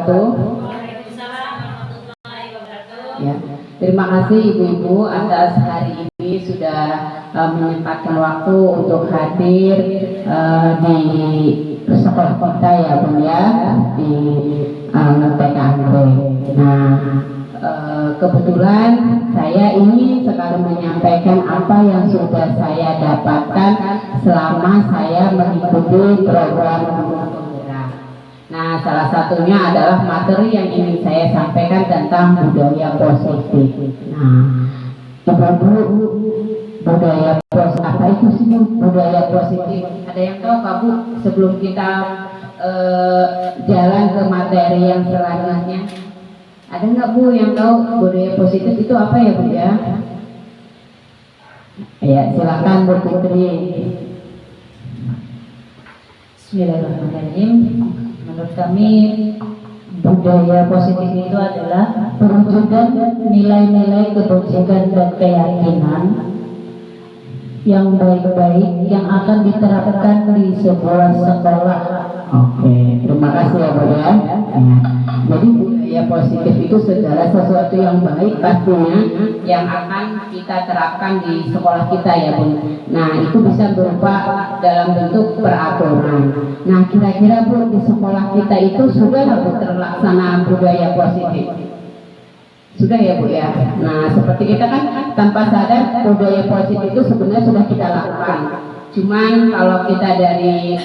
wabarakatuh. Ya, terima kasih ibu-ibu atas hari ini sudah menyempatkan waktu untuk hadir di sekolah kita ya Bun ya, di TKMB. Nah, kebetulan saya ingin sekali menyampaikan apa yang sudah saya dapatkan selama saya mengikuti program penggerak. Nah, salah satunya adalah materi yang ingin saya sampaikan tentang budaya positif. Nah, ibu-ibu, budaya positif apa itu sih budaya positif? Ada yang tahu Kak Bu sebelum kita jalan ke materi yang selanjutnya? Ada nggak Bu yang tahu budaya positif itu apa ya Bu ya? Ya, silakan Bu Putri. Bismillahirrahmanirrahim. Menurut kami budaya positif itu adalah perwujudan nilai-nilai kebajikan dan keyakinan yang baik-baik yang akan diterapkan di sebuah sekolah. Oke, terima kasih ya Bu ya. Jadi budaya positif itu segala sesuatu yang baik pastinya yang akan kita terapkan di sekolah kita ya Bu. Nah, itu bisa berupa dalam bentuk peraturan. Nah, kira-kira Bu di sekolah kita itu sudah nggak Bu terlaksana budaya positif? Sudah ya Bu ya. Nah, seperti kita kan tanpa sadar budaya positif itu sebenarnya sudah kita lakukan. Cuman kalau kita dari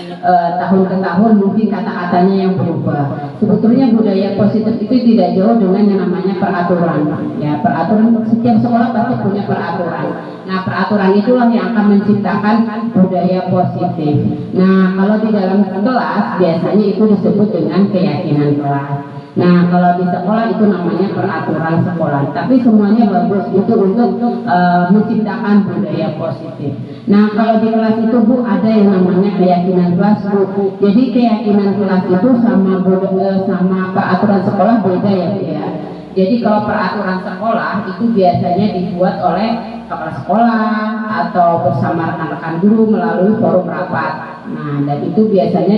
tahun ke tahun mungkin kata-katanya yang berubah. Sebetulnya budaya positif itu tidak jauh dengan yang namanya peraturan. Ya, peraturan setiap sekolah pasti punya peraturan. Nah, peraturan itulah yang akan menciptakan budaya positif. Nah, kalau di dalam kelas biasanya itu disebut dengan keyakinan kelas. Nah, kalau di sekolah itu namanya peraturan sekolah. Tapi semuanya bagus itu untuk menciptakan budaya positif. Nah, kalau di kelas itu Bu ada yang namanya keyakinan kelas Bu. Jadi keyakinan kelas itu sama peraturan sekolah beda ya Bu ya. Jadi kalau peraturan sekolah itu biasanya dibuat oleh kepala sekolah atau bersama rekan-rekan guru melalui forum rapat. Nah, dan itu biasanya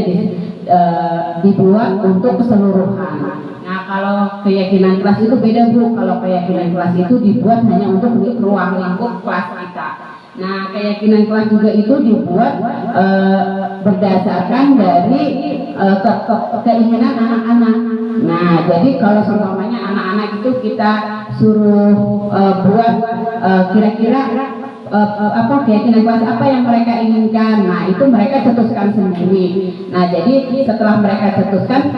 dibuat untuk keseluruhan. Nah, kalau keyakinan kelas itu beda Bu. Kalau keyakinan kelas itu dibuat hanya untuk ruang lingkup kelas kita. Nah, keyakinan kelas juga itu dibuat berdasarkan dari keinginan anak-anak. Nah, jadi kalau seumpamanya anak-anak itu kita suruh buat kira-kira apa keyakinan kelas apa yang mereka inginkan. Nah, itu mereka cetuskan sendiri. Nah, jadi setelah mereka cetuskan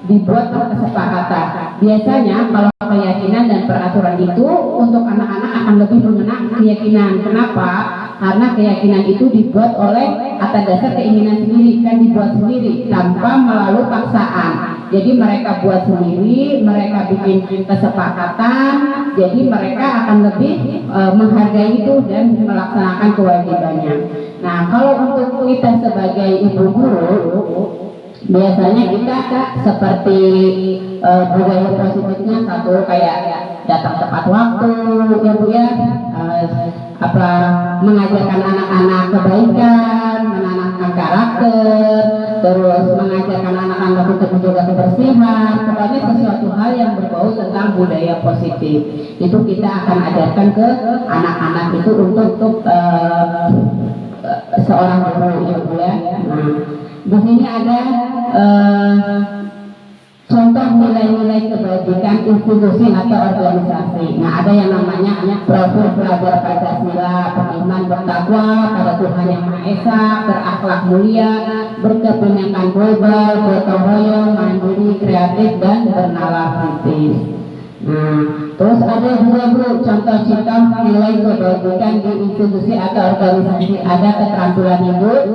dibuat kesepakatan. Biasanya kalau keyakinan dan peraturan itu untuk anak-anak akan lebih mengena keyakinan. Kenapa? Karena keyakinan itu dibuat oleh atas dasar keinginan sendiri, kan dibuat sendiri tanpa melalui paksaan. Jadi mereka buat sendiri, mereka bikin kesepakatan. Jadi mereka akan lebih menghargai itu dan melaksanakan kewajibannya. Nah, kalau untuk kita sebagai ibu guru, biasanya kita seperti budaya positifnya satu kayak datang tepat waktu ya Bu ya, mengajarkan anak-anak kebaikan, menanamkan karakter, terus mengajarkan anak-anak untuk menjaga kebersihan. Pokoknya sesuatu hal yang berbau tentang budaya positif itu kita akan ajarkan ke anak-anak itu untuk seorang guru ya Bu ya. Nah, di sini ada contoh nilai-nilai kebajikan institusi atau organisasi. Nah, ada yang namanya profil pelajar Pancasila, beriman bertakwa pada Tuhan Yang Maha Esa, berakhlak mulia, berkepentingan global, gotong royong, mandiri, kreatif, dan bernalar kritis. Nah, terus ada juga Bu contoh-contoh nilai kebajikan di institusi atau organisasi. Ada keterampilan hidup,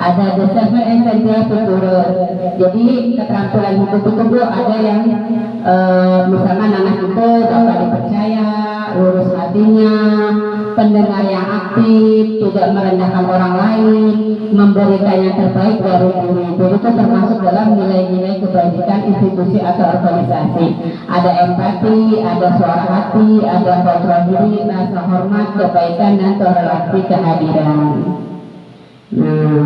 ada the seven essential culture. Jadi keterampilan hidup itu Bu ada yang misalkan anak itu dapat dipercaya, lurus hatinya, pendengar yang aktif, tidak merendahkan orang lain, memberikan yang terbaik dari diri. Jadi itu termasuk dalam nilai-nilai kebajikan institusi atau organisasi. Ada empati, ada suara hati, ada kontrol diri, rasa hormat, kebaikan, dan toleransi kehadiran. Nah,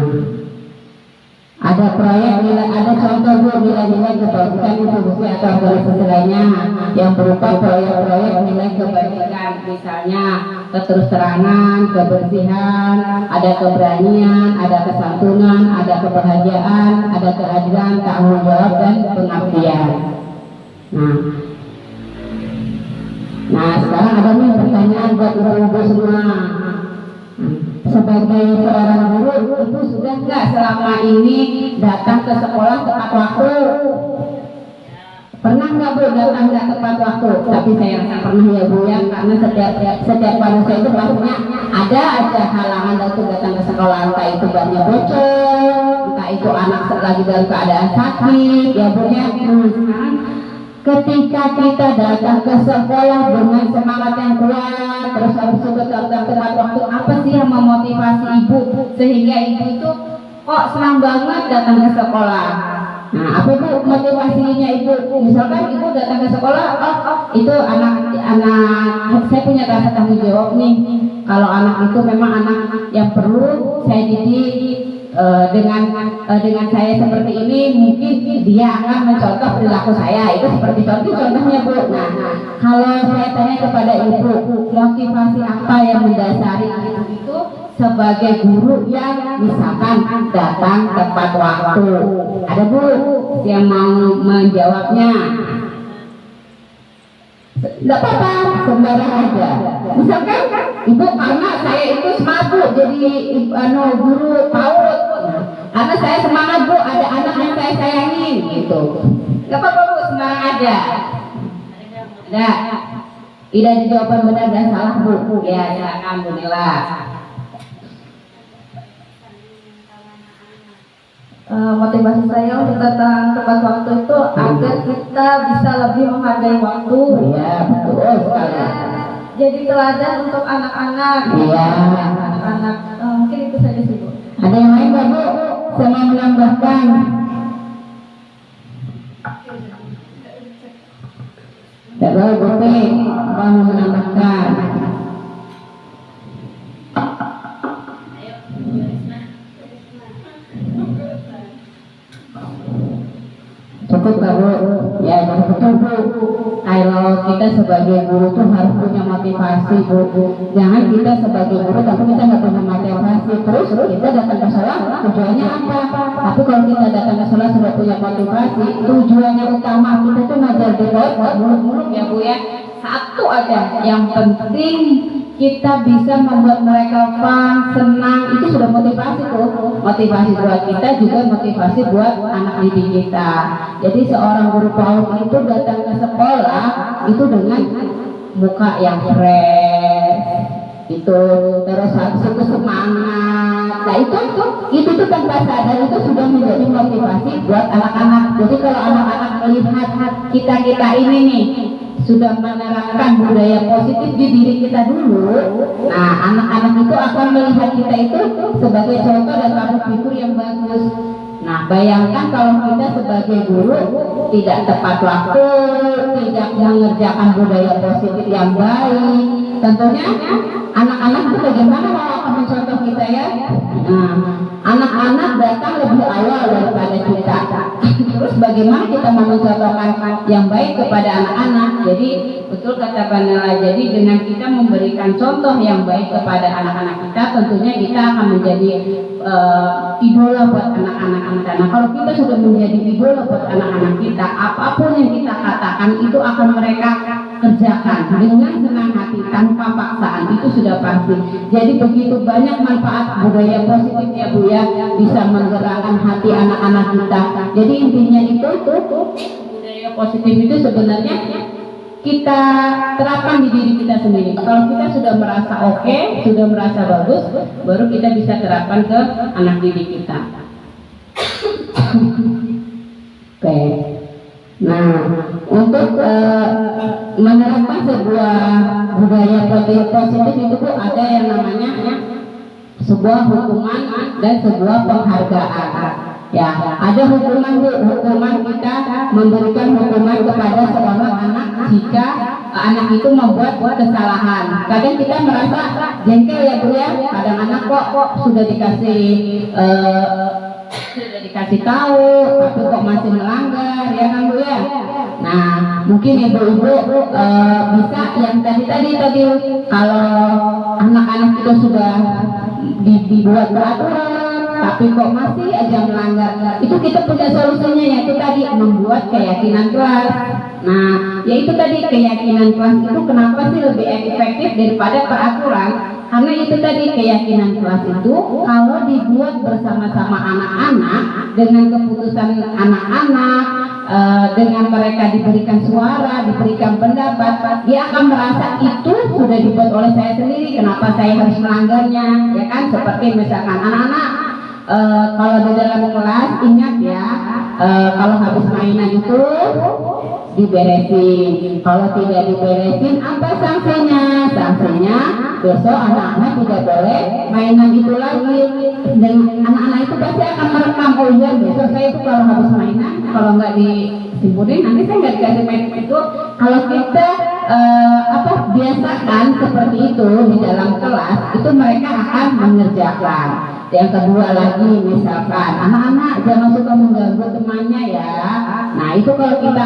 Ada proyek nilai, ada contoh Bu nilai-nilai kebajikan institusi atau organisasi lainnya yang berupa proyek-proyek nilai kebajikan, misalnya keterus-terangan, kebersihan, ada keberanian, ada kesantunan, ada kebahagiaan, ada kehadiran, tanggung jawab dan pengabdian. Nah sekarang ada nih pertanyaan buat ibu-ibu semua. Sebagai seorang guru, ibu sudah nggak selama ini datang ke sekolah tepat waktu? Pernah nggak Bu datang nggak tepat waktu? Tapi saya rasa pernah ya Bu ya, karena setiap manusia itu pastinya ada aja halangan untuk datang ke sekolah, entah itu bannya bocor, entah itu anak lagi dalam keadaan sakit, ya Bu ya. Ketika kita datang ke sekolah dengan semangat yang kuat, terus habis itu datang tepat waktu, apa sih yang memotivasi ibu sehingga ibu itu kok senang banget datang ke sekolah? Nah, apa Bu motivasinya ibu? Misalkan ibu datang ke sekolah, itu anak saya punya rasa tanggung jawab nih. Kalau anak itu memang anak yang perlu saya didik. Dengan saya seperti ini, mungkin dia akan mencontoh perilaku saya. Itu seperti contohnya Bu. Nah, kalau saya tanya kepada ibu, motivasi apa yang mendasari ibu itu sebagai guru yang misalkan datang tepat waktu? Ada Bu yang mau menjawabnya? Tidak apa-apa, sembarang aja. Misalkan ibu, karena saya itu semangat jadi guru PAUD, karena saya semangat Bu, ada anak yang saya sayangin gitu. Tidak apa-apa Bu, sembarang aja. Ada? Tidak ada jawaban benar dan salah Bu. Ya silakan Bu Nila. Motivasi saya untuk datang tepat waktu itu agar kita bisa lebih menghargai waktu. Iya, betul sekali. Jadi teladan untuk anak-anak. Iya. Anak-anak, mungkin itu saja sih Bu. Ada yang lain nggak Bu? Saya mau menambahkan. Terus Bu P, apa mau menambahkan? Cukup nggak Bu? Ya betul Bu. Kalau kita sebagai guru tuh harus punya motivasi Bu. Jangan kita sebagai guru tapi kita nggak punya motivasi, terus kita datang ke sekolah tujuannya apa? Tapi kalau kita datang ke sekolah sudah punya motivasi, tujuannya utama kita tuh ngajar di bawah mulut ya Bu ya. Satu aja, yang penting kita bisa membuat mereka fun, senang, itu sudah motivasi tuh. Motivasi buat kita juga motivasi buat anak didik kita. Jadi seorang guru PAUD itu datang ke sekolah itu dengan muka yang fresh, itu terus habis itu semangat. Nah itu tuh tanpa sadar itu sudah menjadi motivasi buat anak-anak. Jadi kalau anak-anak melihat kita ini nih sudah menerapkan budaya positif di diri kita dulu, nah anak-anak itu akan melihat kita itu sebagai contoh dan cara pikir yang bagus. Nah bayangkan kalau kita sebagai guru tidak tepat waktu, tidak mengerjakan budaya positif yang baik, tentunya anak-anak itu bagaimana mau akan mencontoh kita ya? Nah, anak-anak datang lebih awal daripada kita. Terus bagaimana kita mau mencontohkan yang baik kepada anak-anak? Jadi betul kata Panela, jadi dengan kita memberikan contoh yang baik kepada anak-anak kita, tentunya kita akan menjadi idola buat anak-anak kita. Nah kalau kita sudah menjadi idola buat anak-anak kita, apapun yang kita katakan itu akan mereka kerjakan dengan senang hati tanpa paksaan, itu sudah pasti. Jadi begitu banyak manfaat budaya positif ya Bu ya, bisa menggerakkan hati anak-anak kita. Jadi intinya itu budaya positif itu sebenarnya kita terapkan di diri kita sendiri. Kalau kita sudah merasa oke, sudah merasa bagus, baru kita bisa terapkan ke anak didik kita. Oke. Nah, untuk menerapkan sebuah budaya positif itu tuh ada yang namanya sebuah hukuman dan sebuah penghargaan. Ya, ada hukuman Bu, hukuman kita memberikan hukuman kepada seorang anak jika anak itu membuat kesalahan. Kadang kita merasa jengkel ya Bu ya, kadang anak kok sudah dikasih sudah dikasih tahu tapi kok masih melanggar, ya kan Bu ya? Nah, mungkin ibu-ibu bisa yang tadi kalau anak-anak itu sudah dibuat peraturan tapi kok masih aja melanggar, itu kita punya solusinya, yaitu tadi membuat keyakinan kelas. Nah, yaitu tadi keyakinan kelas itu kenapa sih lebih efektif daripada peraturan? Karena itu tadi keyakinan kelas itu kalau dibuat bersama-sama anak-anak dengan keputusan anak-anak, dengan mereka diberikan suara, diberikan pendapat, dia akan merasa itu sudah dibuat oleh saya sendiri, kenapa saya harus melanggarnya, ya kan? Seperti misalkan anak-anak kalau di dalam kelas ingat ya, kalau habis mainan itu diberesin, kalau tidak diberesin apa sanksinya? Sanksinya besok anak-anak tidak boleh mainan itu lagi, dan anak-anak itu pasti akan merekam, oh iya besok saya itu kalau habis mainan kalau nggak disimpulin nanti saya nggak dikasih mainan itu. Kalau kita biasakan seperti itu di dalam kelas, itu mereka akan mengerjakan. Yang kedua lagi, misalkan anak-anak jangan suka mengganggu temannya ya. Nah itu kalau kita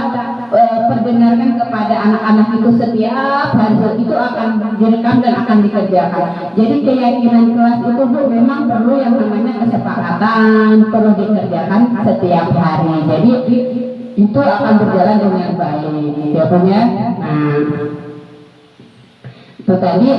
perdengarkan kepada anak-anak itu setiap hari, itu akan direkam dan akan dikerjakan. Jadi keyakinan kelas itu Bu memang perlu yang namanya kesepakatan, perlu dikerjakan setiap hari. Jadi itu akan berjalan dengan baik, ya Bu ya. Nah itu tadi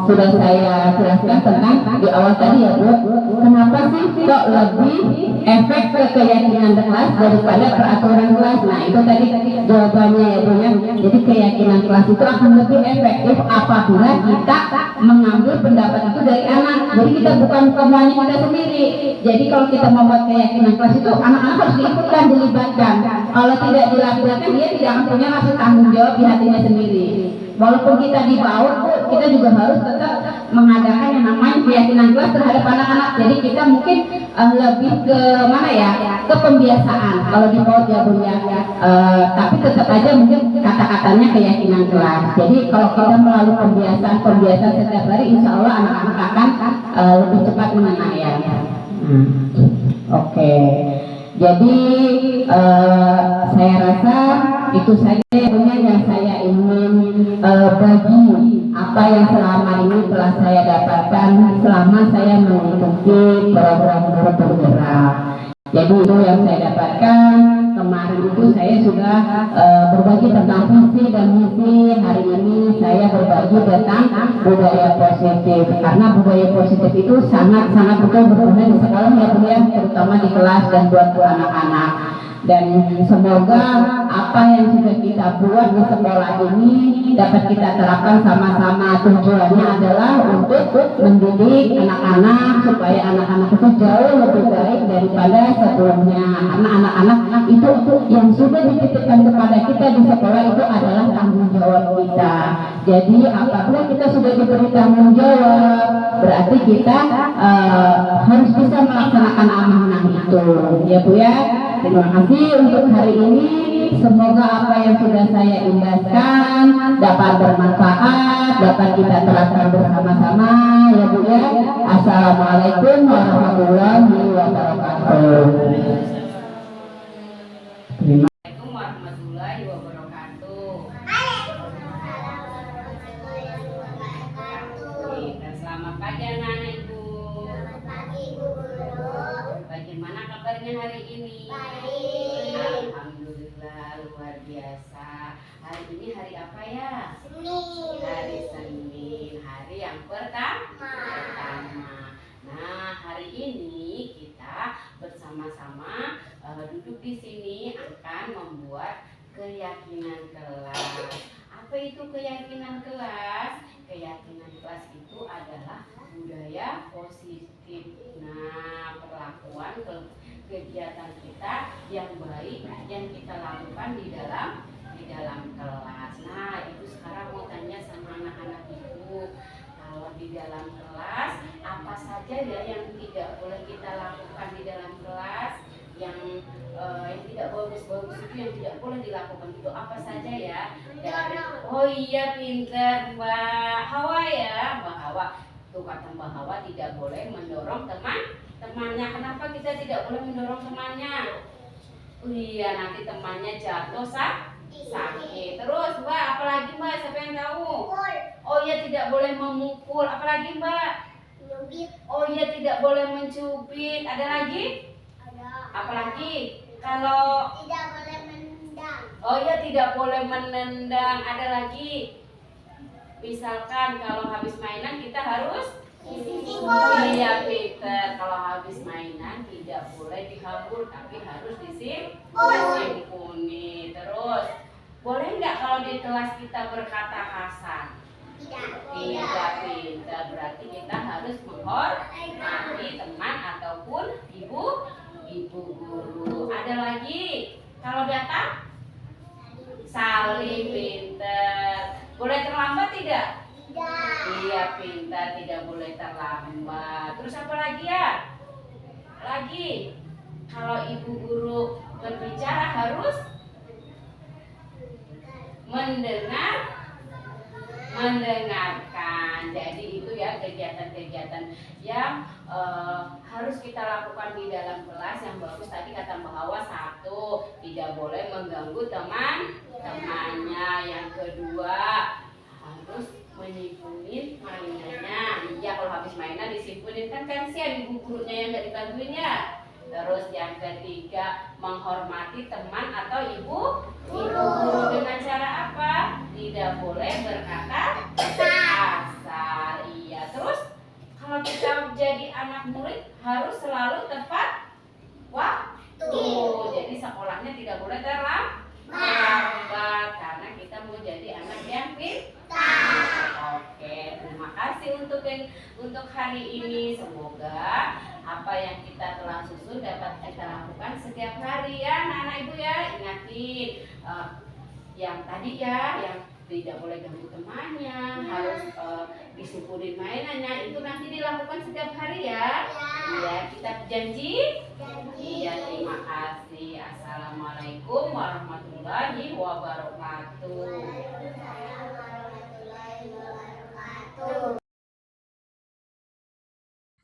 sudah saya jelaskan tentang di awal tadi ya Bu, kenapa sih kok lebih efek ke keyakinan kelas daripada peraturan kelas. Nah itu tadi jawabannya ya Bu ya. Jadi keyakinan kelas itu akan lebih efektif apabila kita mengambil pendapat itu dari anak. Jadi kita bukan semuanya kita sendiri. Jadi kalau kita membuat keyakinan kelas itu anak-anak harus diikutkan, dilibatkan. Kalau tidak dilakukan dia tidak akan punya rasa tanggung jawab di hatinya sendiri. Walaupun kita di bawah, kita juga harus tetap mengadakan yang namanya keyakinan kelas terhadap anak-anak. Jadi kita mungkin lebih ke mana ya, ke pembiasaan. Kalau di bawah ya Bu ya, tapi tetap aja mungkin kata-katanya keyakinan kelas. Jadi kalau kita melalui pembiasaan setiap hari, insya Allah anak-anak akan lebih cepat mengenalnya. Oke. Jadi saya rasa itu saja yang saya ingin bagi apa yang selama ini telah saya dapatkan selama saya mengikuti program Guru Bergerak. Jadi itu yang saya dapatkan. Kemarin itu saya sudah berbagi tentang visi dan misi. Hari ini saya berbagi tentang budaya positif, karena budaya positif itu sangat-sangat betul berguna di sekolah ya Bu ya, terutama di kelas dan buat anak-anak. Dan semoga apa yang sudah kita buat di sekolah ini dapat kita terapkan sama-sama. Tujuannya adalah untuk mendidik anak-anak supaya anak-anak itu jauh lebih baik daripada sebelumnya. Karena anak-anak itu yang sudah dititipkan kepada kita di sekolah itu adalah tanggung jawab kita. Jadi apabila kita sudah diberi tanggung jawab, berarti kita harus bisa melaksanakan amanah itu, ya Bu ya. Terima kasih untuk hari ini. Semoga apa yang sudah saya indahkan dapat bermanfaat, dapat kita terapkan bersama-sama, ya Bu ya. Assalamualaikum warahmatullahi wabarakatuh. Assalamualaikum warahmatullahi wabarakatuh. Dan selamat pagi anak-anak Ibu. Selamat pagi Ibu Guru. Bagaimana kabarnya hari ini? Baik. Alhamdulillah, luar biasa. Hari ini hari apa ya? Senin. Hari Senin, hari yang pertama. Nah, hari ini kita bersama-sama duduk di sini akan membuat keyakinan kelas. Apa itu keyakinan kelas? Keyakinan kelas itu adalah budaya positif. Nah, perlakuan kegiatan kita yang baik yang kita lakukan di dalam kelas. Nah, Ibu sekarang mau tanya sama anak-anak Ibu, kalau di dalam kelas apa saja ya yang tidak boleh kita lakukan di dalam kelas, yang tidak bagus-bagus itu yang tidak boleh dilakukan itu apa saja ya? Dari, oh iya pinter Mbak Hawa ya, Mbak Hawa. Tuh kata Mbak Hawa tidak boleh mendorong temannya. Kenapa kita tidak boleh mendorong temannya? Oh iya, nanti temannya jatuh sakit. Terus Mbak, apalagi Mbak? Siapa yang tahu? Oh iya, tidak boleh memukul. Apalagi Mbak? Oh iya, tidak boleh mencubit. Ada lagi? Apalagi? Kalau Tidak boleh menendang. oh iya, tidak boleh menendang. Ada lagi? Misalkan kalau habis mainan kita harus iya Peter, kalau habis mainan tidak boleh dihambur tapi harus disimpuni. Terus boleh nggak kalau di kelas kita berkata kasar? Tidak Peter, berarti kita harus menghormati teman ataupun ibu guru. Ada lagi? Kalau datang saling Peter. Boleh terlambat tidak? Iya pintar, tidak boleh terlambat. Terus apa lagi ya? Lagi, kalau ibu guru berbicara harus mendengarkan. Jadi itu ya kegiatan-kegiatan yang harus kita lakukan di dalam kelas. Yang bagus tadi kata Mbak Hawa, satu, tidak boleh mengganggu temannya. Yang kedua, harus menyimpunin mainannya. Iya, kalau habis mainan disimpunin kan kasihan ibu gurunya yang nggak dibantuin ya. Terus yang ketiga, menghormati teman atau ibu guru dengan cara apa? Tidak boleh berkata kasar. Iya. Terus kalau kita jadi anak murid harus selalu tepat waktu. Jadi sekolahnya tidak boleh terlambat karena kita mau jadi anak yang pintar. Oke, terima kasih untuk hari ini. Semoga apa yang kita telah susun dapat kita lakukan setiap hari ya, anak-anak ibu ya. Ingatin yang tadi ya, yang tidak boleh ganggu temannya, harus disimpunin mainannya, itu nanti dilakukan setiap hari ya. Iya, kita janji. Iya, terima kasih. Assalamualaikum warahmatullahi wabarakatuh.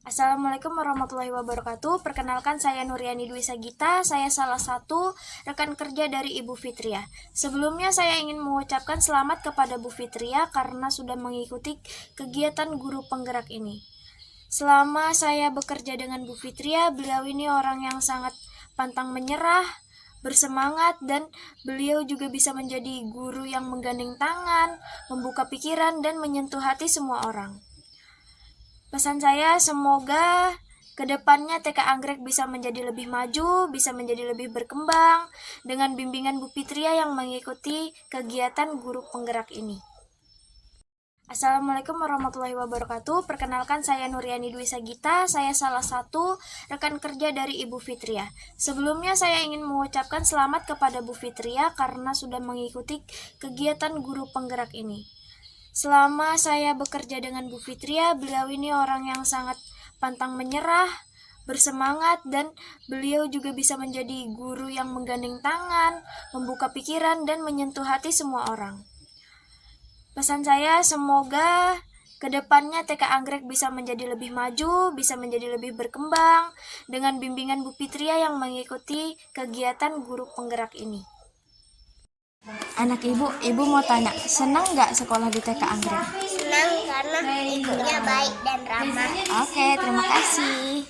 Assalamualaikum warahmatullahi wabarakatuh. Perkenalkan, saya Nuriani Dwi Sagita. Saya salah satu rekan kerja dari Ibu Fitria. Sebelumnya saya ingin mengucapkan selamat kepada Bu Fitria karena sudah mengikuti kegiatan guru penggerak ini. Selama saya bekerja dengan Bu Fitria, beliau ini orang yang sangat pantang menyerah, bersemangat, dan beliau juga bisa menjadi guru yang menggandeng tangan, membuka pikiran, dan menyentuh hati semua orang. Pesan saya, semoga kedepannya TK Anggrek bisa menjadi lebih maju, bisa menjadi lebih berkembang dengan bimbingan Bu Fitria yang mengikuti kegiatan guru penggerak ini. Assalamualaikum warahmatullahi wabarakatuh. Perkenalkan, saya Nuriani Dwi Sagita. Saya salah satu rekan kerja dari Ibu Fitria. Sebelumnya saya ingin mengucapkan selamat kepada Bu Fitria karena sudah mengikuti kegiatan guru penggerak ini. Selama saya bekerja dengan Bu Fitria, beliau ini orang yang sangat pantang menyerah, bersemangat, dan beliau juga bisa menjadi guru yang menggandeng tangan, membuka pikiran, dan menyentuh hati semua orang. Pesan saya, semoga kedepannya TK Anggrek bisa menjadi lebih maju, bisa menjadi lebih berkembang dengan bimbingan Bu Fitria yang mengikuti kegiatan guru penggerak ini. Anak ibu mau tanya, senang nggak sekolah di TK Anggrek? Senang karena ibunya baik dan ramah. Oke, terima kasih.